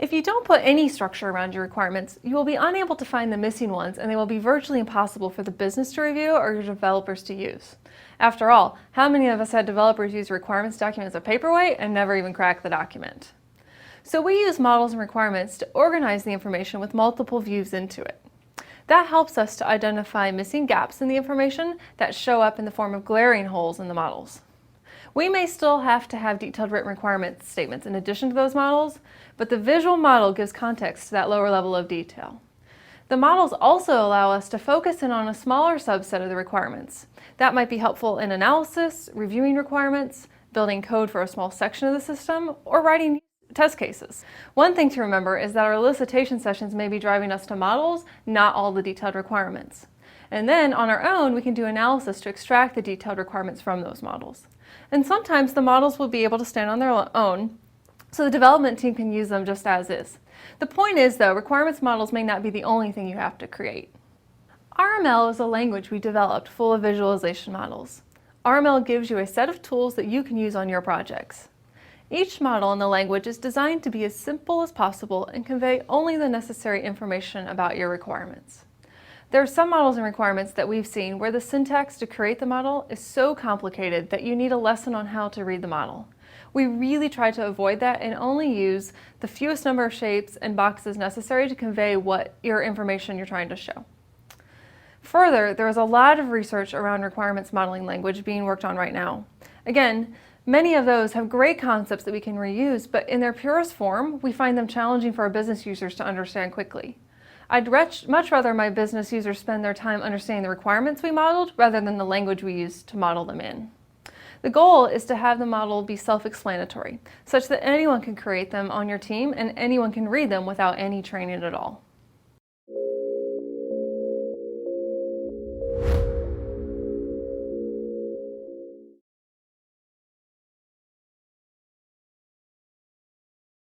If you don't put any structure around your requirements, you will be unable to find the missing ones, and they will be virtually impossible for the business to review or your developers to use. After all, how many of us had developers use requirements documents as a paperweight and never even crack the document? So we use models and requirements to organize the information with multiple views into it. That helps us to identify missing gaps in the information that show up in the form of glaring holes in the models. We may still have to have detailed written requirement statements in addition to those models, but the visual model gives context to that lower level of detail. The models also allow us to focus in on a smaller subset of the requirements. That might be helpful in analysis, reviewing requirements, building code for a small section of the system, or writing test cases. One thing to remember is that our elicitation sessions may be driving us to models, not all the detailed requirements. And then on our own, we can do analysis to extract the detailed requirements from those models. And sometimes the models will be able to stand on their own, so the development team can use them just as is. The point is, though, requirements models may not be the only thing you have to create. RML is a language we developed full of visualization models. RML gives you a set of tools that you can use on your projects. Each model in the language is designed to be as simple as possible and convey only the necessary information about your requirements. There are some models and requirements that we've seen where the syntax to create the model is so complicated that you need a lesson on how to read the model. We really try to avoid that and only use the fewest number of shapes and boxes necessary to convey what your information you're trying to show. Further, there is a lot of research around requirements modeling language being worked on right now. Again, many of those have great concepts that we can reuse, but in their purest form, we find them challenging for our business users to understand quickly. I'd much rather my business users spend their time understanding the requirements we modeled rather than the language we used to model them in. The goal is to have the model be self-explanatory, such that anyone can create them on your team and anyone can read them without any training at all.